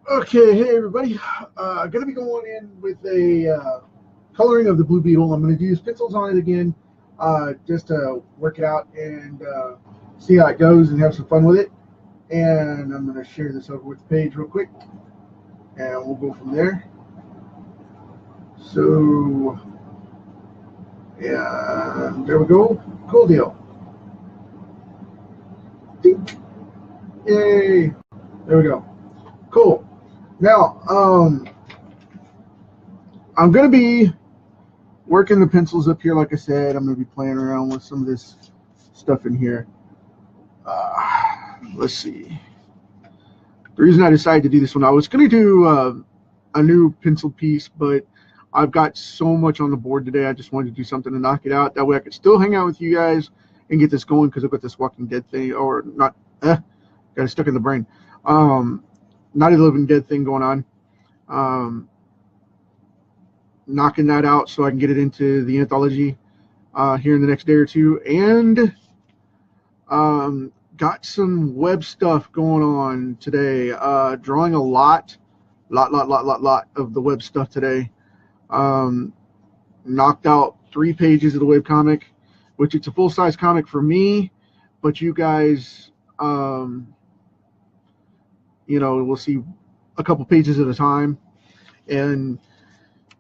Okay, hey everybody. Going to be going in with a coloring of the Blue Beetle. I'm going to use pencils on it again, just to work it out and see how it goes and have some fun with it. And I'm going to share this over with the page real quick, and we'll go from there. So, yeah, there we go. Cool deal. Dink. Yay! There we go. Cool. Now, I'm going to be working the pencils up here. Like I said, I'm going to be playing around with some of this stuff in here. Let's see. The reason I decided to do this one, I was going to do a new pencil piece, but I've got so much on the board today. I just wanted to do something to knock it out. That way I could still hang out with you guys and get this going, because I've got this Walking Dead thing, or not, got it stuck in the brain. Not a Living Dead thing going on. Knocking that out so I can get it into the anthology here in the next day or two. And got some web stuff going on today. Drawing a lot of the web stuff today. Knocked out 3 pages of the web comic, which it's a full-size comic for me, but you guys, we'll see a couple pages at a time. And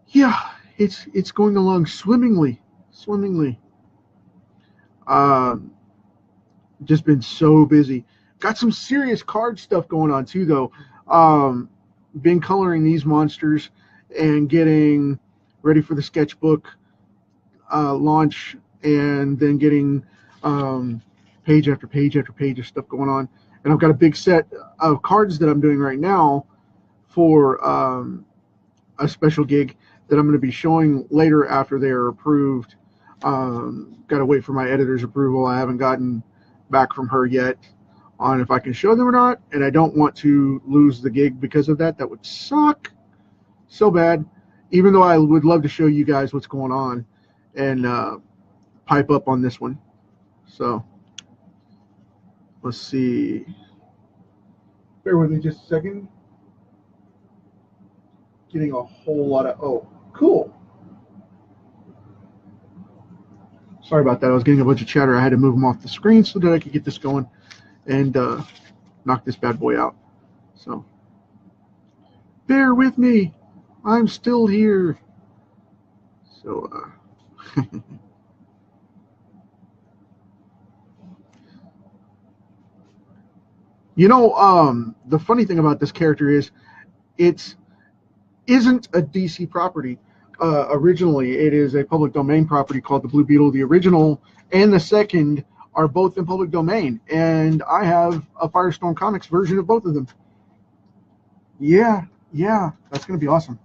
yeah, it's going along swimmingly. Just been so busy. Got some serious card stuff going on too, though. Been coloring these monsters and getting ready for the sketchbook launch, and then getting page after page after page of stuff going on. And I've got a big set of cards that I'm doing right now for a special gig that I'm going to be showing later after they are approved. Got to wait for my editor's approval. I haven't gotten back from her yet on if I can show them or not, and I don't want to lose the gig because of that. That would suck so bad, even though I would love to show you guys what's going on and pipe up on this one. So let's see. Bear with me just a second. Getting a whole lot of, oh, cool. Sorry about that. I was getting a bunch of chatter. I had to move them off the screen so that I could get this going and knock this bad boy out. So bear with me. I'm still here. So the funny thing about this character is it isn't a DC property. Originally, it is a public domain property called the Blue Beetle. The original and the second are both in public domain, and I have a Firestorm Comics version of both of them. Yeah, that's going to be awesome.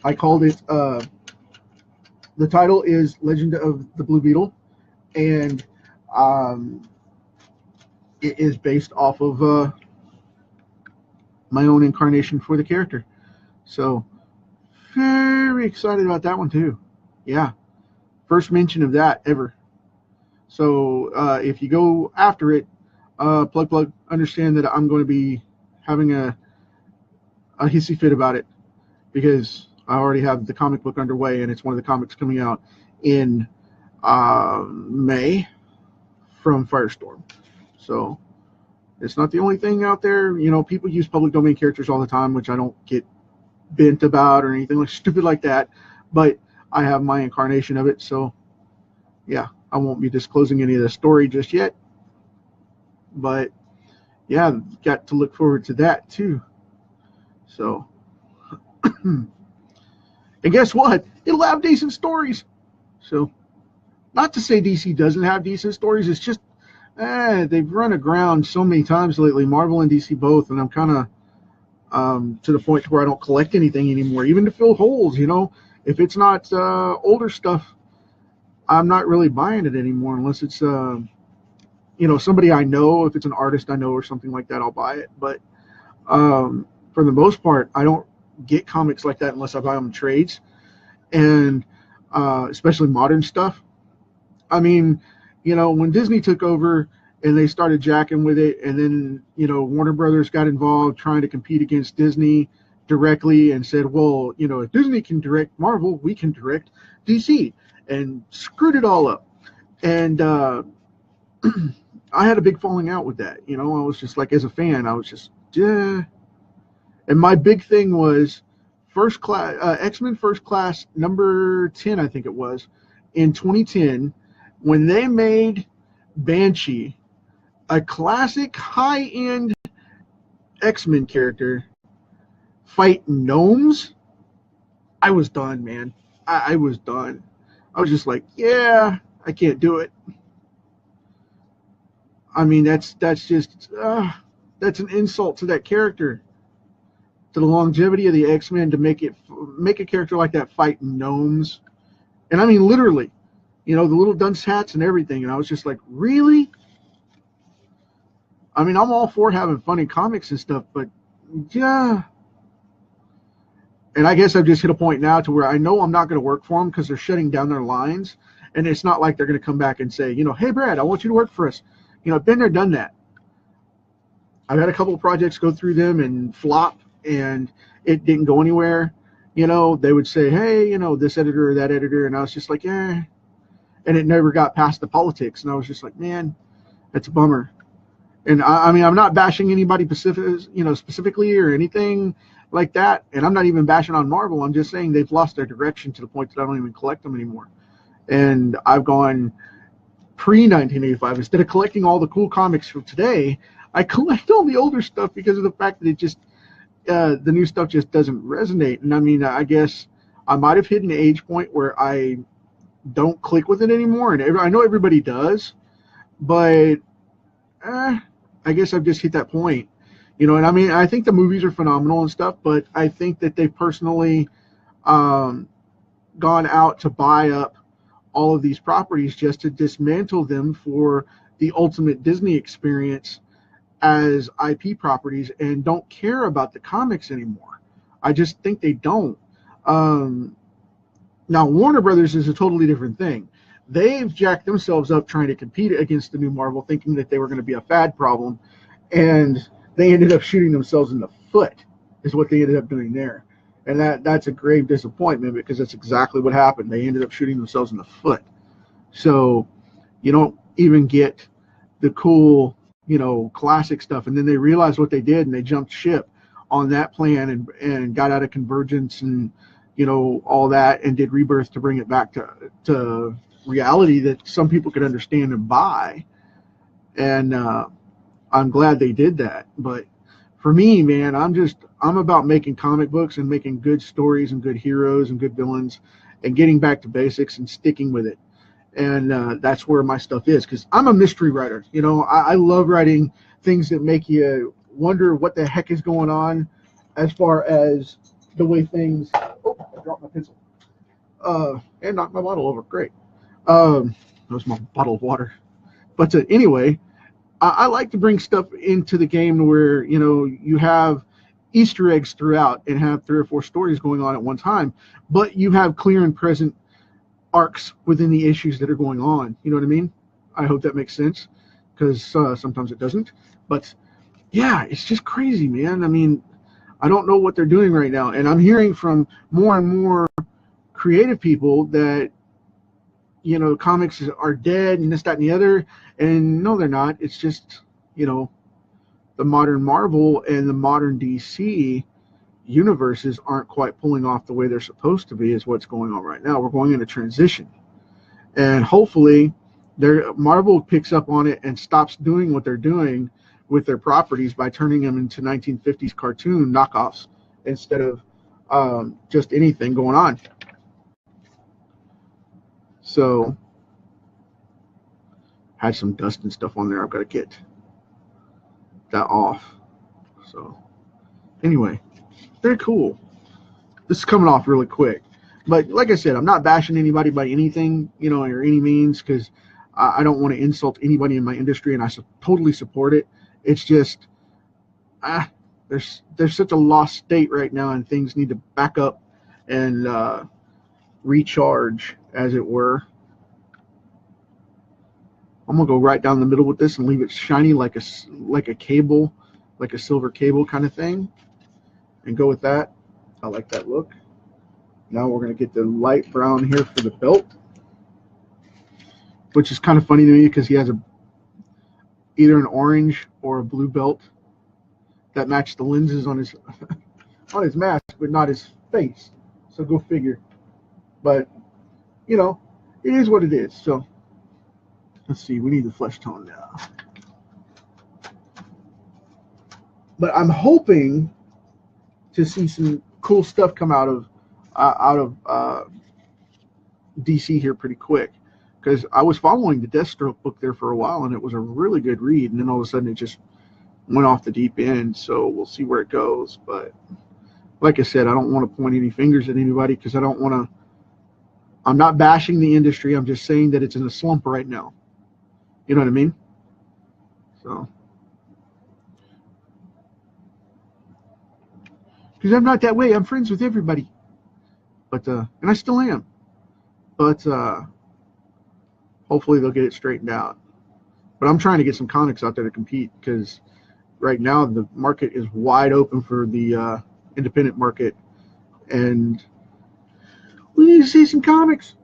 I called it, the title is Legend of the Blue Beetle, and it is based off of my own incarnation for the character. So very excited about that one too. Yeah, first mention of that ever. So if you go after it, plug, understand that I'm going to be having a hissy fit about it, because I already have the comic book underway, and it's one of the comics coming out in May from Firestorm. So it's not the only thing out there. People use public domain characters all the time, which I don't get bent about or anything like stupid like that, but I have my incarnation of it. So yeah, I won't be disclosing any of the story just yet, but yeah, got to look forward to that too. So and guess what, it'll have decent stories. So not to say DC doesn't have decent stories, it's just they've run aground so many times lately, Marvel and DC both, and I'm kind of to the point where I don't collect anything anymore, even to fill holes. If it's not older stuff, I'm not really buying it anymore unless it's somebody I know. If it's an artist I know or something like that, I'll buy it. But for the most part, I don't get comics like that unless I buy them in trades, and especially modern stuff. I mean, when Disney took over and they started jacking with it. And then, you know, Warner Brothers got involved trying to compete against Disney directly and said, well, you know, if Disney can direct Marvel, we can direct DC, and screwed it all up. And I had a big falling out with that. You know, I was just like, as a fan, I was just, yeah. And my big thing was First Class, X-Men First Class number 10, I think it was, in 2010, when they made Banshee a classic high-end X-Men character fight gnomes. I was done, man. I was done. I was just like, yeah, I can't do it. I mean, that's just that's an insult to that character, to the longevity of the X-Men, to make a character like that fight gnomes. And I mean, literally, you know, the little dunce hats and everything. And I was just like, really? I mean, I'm all for having fun in comics and stuff, but yeah. And I guess I've just hit a point now to where I know I'm not going to work for them because they're shutting down their lines. And it's not like they're going to come back and say, you know, hey, Brad, I want you to work for us. You know, I've been there, done that. I've had a couple of projects go through them and flop, and it didn't go anywhere. You know, they would say, hey, you know, this editor or that editor. And I was just like, yeah. And it never got past the politics. And I was just like, man, that's a bummer. And I mean, I'm not bashing anybody specifically or anything like that. And I'm not even bashing on Marvel. I'm just saying they've lost their direction to the point that I don't even collect them anymore. And I've gone pre-1985. Instead of collecting all the cool comics from today, I collect all the older stuff because of the fact that it just, the new stuff just doesn't resonate. And I mean, I guess I might have hit an age point where I don't click with it anymore. And I know everybody does, but I guess I've just hit that point, you know. And I mean, I think the movies are phenomenal and stuff, but I think that they've personally gone out to buy up all of these properties just to dismantle them for the ultimate Disney experience as IP properties, and don't care about the comics anymore. I just think they don't. Now, Warner Brothers is a totally different thing. They've jacked themselves up trying to compete against the new Marvel, thinking that they were going to be a fad problem, and they ended up shooting themselves in the foot, is what they ended up doing there. And that's a grave disappointment, because that's exactly what happened. They ended up shooting themselves in the foot. So you don't even get the cool, you know, classic stuff. And then they realized what they did, and they jumped ship on that plan and got out of Convergence and, you know, all that, and did Rebirth to bring it back to reality that some people could understand and buy. And I'm glad they did that. But for me, man, I'm about making comic books and making good stories and good heroes and good villains and getting back to basics and sticking with it. And that's where my stuff is, because I'm a mystery writer. You know, I love writing things that make you wonder what the heck is going on, as far as the way things. Oh, I dropped my pencil. And knocked my bottle over. Great. That was my bottle of water. But anyway, I like to bring stuff into the game where, you know, you have Easter eggs throughout and have 3 or 4 stories going on at one time, but you have clear and present arcs within the issues that are going on. You know what I mean? I hope that makes sense, because sometimes it doesn't. But yeah, it's just crazy, man. I mean, I don't know what they're doing right now, and I'm hearing from more and more creative people that, you know, comics are dead and this, that, and the other. And no, they're not. It's just, you know, the modern Marvel and the modern DC universes aren't quite pulling off the way they're supposed to be, is what's going on right now. We're going into transition, and hopefully Marvel picks up on it and stops doing what they're doing with their properties by turning them into 1950s cartoon knockoffs instead of just anything going on. So had some dust and stuff on there. I've got to get that off. So anyway, very cool. This is coming off really quick, but like I said, I'm not bashing anybody by anything, you know, or any means, because I don't want to insult anybody in my industry, and I totally support it. It's just there's such a lost state right now, and things need to back up and recharge, as it were. I'm gonna go right down the middle with this and leave it shiny like a cable, like a silver cable kind of thing, and go with that. I like that look. Now we're gonna get the light brown here for the belt, which is kind of funny to me because he has either an orange or a blue belt that match the lenses on his on his mask, but not his face. So go figure. But you know, it is what it is. So let's see. We need the flesh tone now. But I'm hoping to see some cool stuff come out of DC here pretty quick, because I was following the Deathstroke book there for a while and it was a really good read, and then all of a sudden it just went off the deep end. So we'll see where it goes. But like I said, I don't want to point any fingers at anybody because I'm not bashing the industry. I'm just saying that it's in a slump right now. You know what I mean? So, because I'm not that way. I'm friends with everybody, but and I still am. But hopefully they'll get it straightened out. But I'm trying to get some comics out there to compete, because right now the market is wide open for the independent market, and we need to see some comics.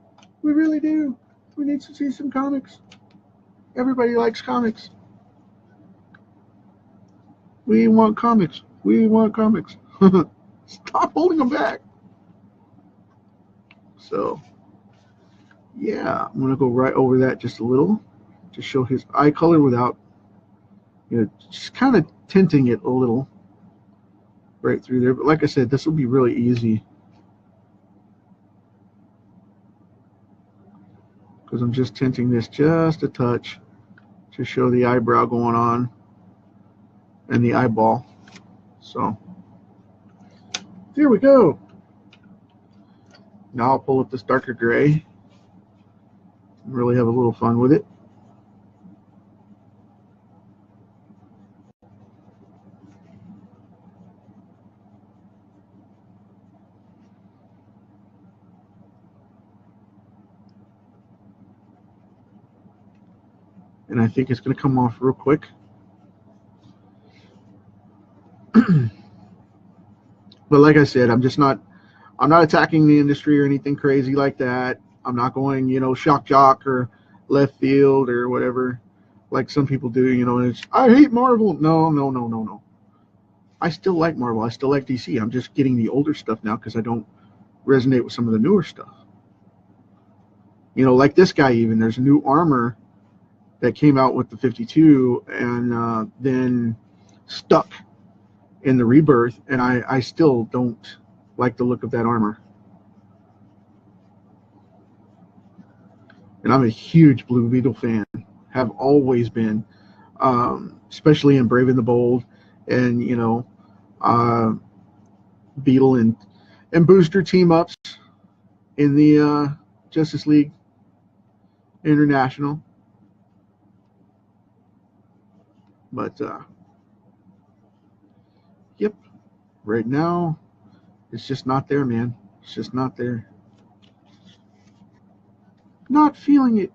We really do. We need to see some comics. Everybody likes comics. We want comics. We want comics. Stop holding them back. So, yeah, I'm going to go right over that just a little to show his eye color without, just kind of tinting it a little right through there. But like I said, this will be really easy because I'm just tinting this just a touch to show the eyebrow going on and the eyeball. So there we go. Now I'll pull up this darker gray and really have a little fun with it. And I think it's going to come off real quick. But like I said, I'm not attacking the industry or anything crazy like that. I'm not going, shock jock or left field or whatever, like some people do, and it's, I hate Marvel. No. I still like Marvel. I still like DC. I'm just getting the older stuff now because I don't resonate with some of the newer stuff. Like this guy even, there's a new armor that came out with the 52 and then stuck in the Rebirth, and I still don't like the look of that armor. And I'm a huge Blue Beetle fan, have always been, especially in Brave and the Bold, and Beetle and Booster team ups in the Justice League International. But yep, right now it's just not there, man. It's just not there. Not feeling it.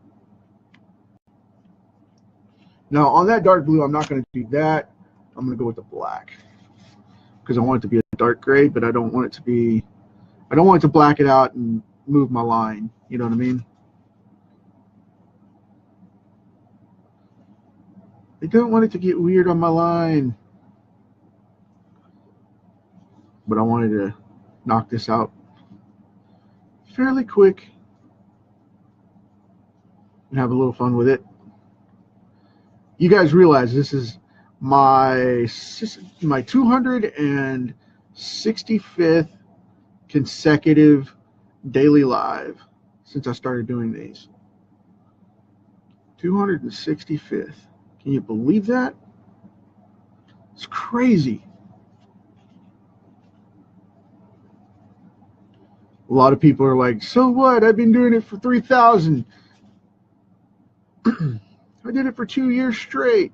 Now on that dark blue, I'm not going to do that. I'm going to go with the black because I want it to be a dark gray, but I don't want it to black it out and move my line. You know what I mean? I don't want it to get weird on my line, but I wanted to knock this out fairly quick and have a little fun with it. You guys realize this is my 265th consecutive daily live since I started doing these. 265th. Can you believe that? It's crazy. A lot of people are like, so what? I've been doing it for 3,000. I did it for 2 years straight.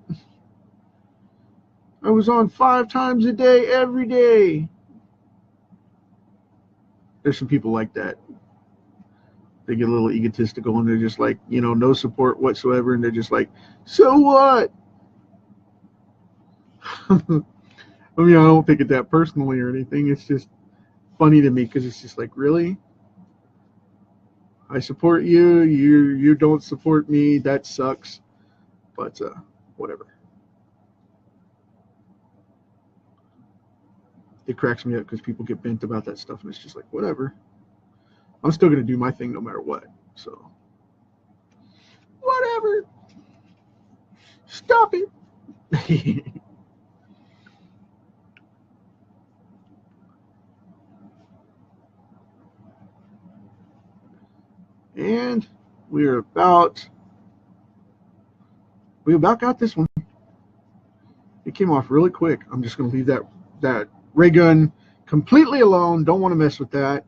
I was on 5 times a day, every day. There's some people like that. They get a little egotistical and they're just like, you know, no support whatsoever, and they're just like, so what? I mean, I don't take it that personally or anything. It's just funny to me because it's just like, really? I support you. You don't support me. That sucks. But whatever. It cracks me up because people get bent about that stuff, and it's just like, whatever. I'm still gonna do my thing no matter what. So whatever. Stop it. And we about got this one. It came off really quick. I'm just gonna leave that ray gun completely alone. Don't want to mess with that.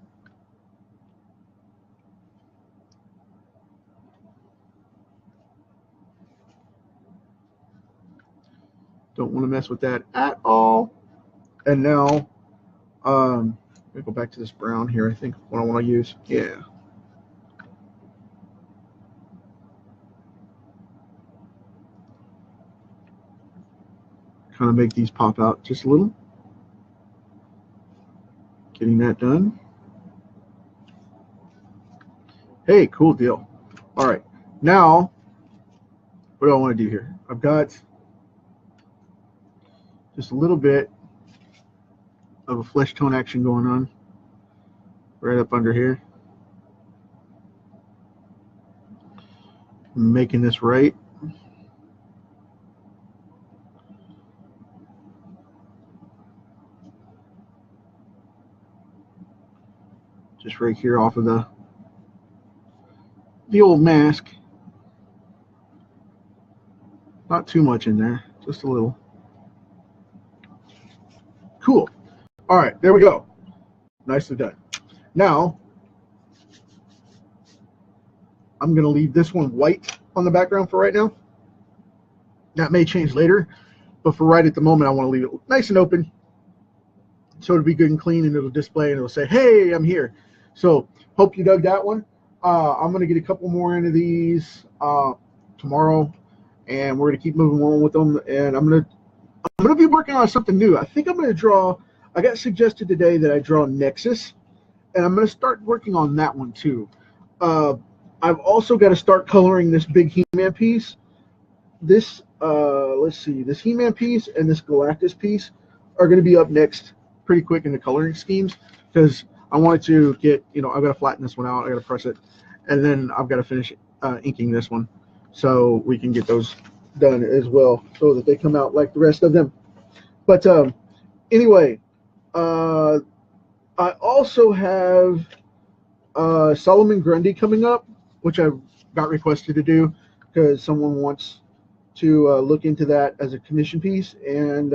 Don't want to mess with that at all. And now, let me go back to this brown here. I think what I want to use. Yeah. Kind of make these pop out just a little. Getting that done. Hey, cool deal. All right. Now, what do I want to do here? I've got just a little bit of a flesh tone action going on right up under here. I'm making this right. Just right here off of the old mask. Not too much in there, just a little. Cool. All right, there we go. Nicely done. Now, I'm going to leave this one white on the background for right now. That may change later, but for right at the moment, I want to leave it nice and open so it'll be good and clean, and it'll display and it'll say, hey, I'm here. So hope you dug that one. I'm going to get a couple more into these tomorrow, and we're going to keep moving on with them. And I'm going to be working on something new. I think I'm going to draw. I got suggested today that I draw Nexus, and I'm going to start working on that one too. I've also got to start coloring this big He-Man piece. This, let's see, this He-Man piece and this Galactus piece are going to be up next pretty quick in the coloring schemes, because I wanted to get, you know, I've got to flatten this one out, I got to press it, and then I've got to finish inking this one so we can get those done as well so that they come out like the rest of them. But anyway, I also have Solomon Grundy coming up, which I got requested to do because someone wants to look into that as a commission piece and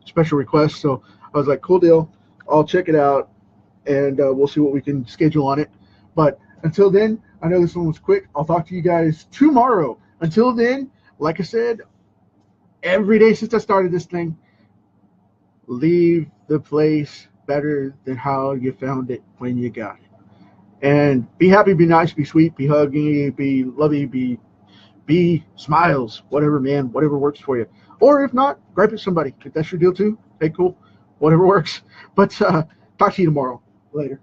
special request. So I was like, cool deal, I'll check it out, and we'll see what we can schedule on it. But until then, I know this one was quick. I'll talk to you guys tomorrow. Until then, like I said, every day since I started this thing, leave the place better than how you found it when you got it. And be happy, be nice, be sweet, be huggy, be lovey, be smiles, whatever, man, whatever works for you. Or if not, gripe at somebody. If that's your deal too, hey, cool, whatever works. But talk to you tomorrow. Later.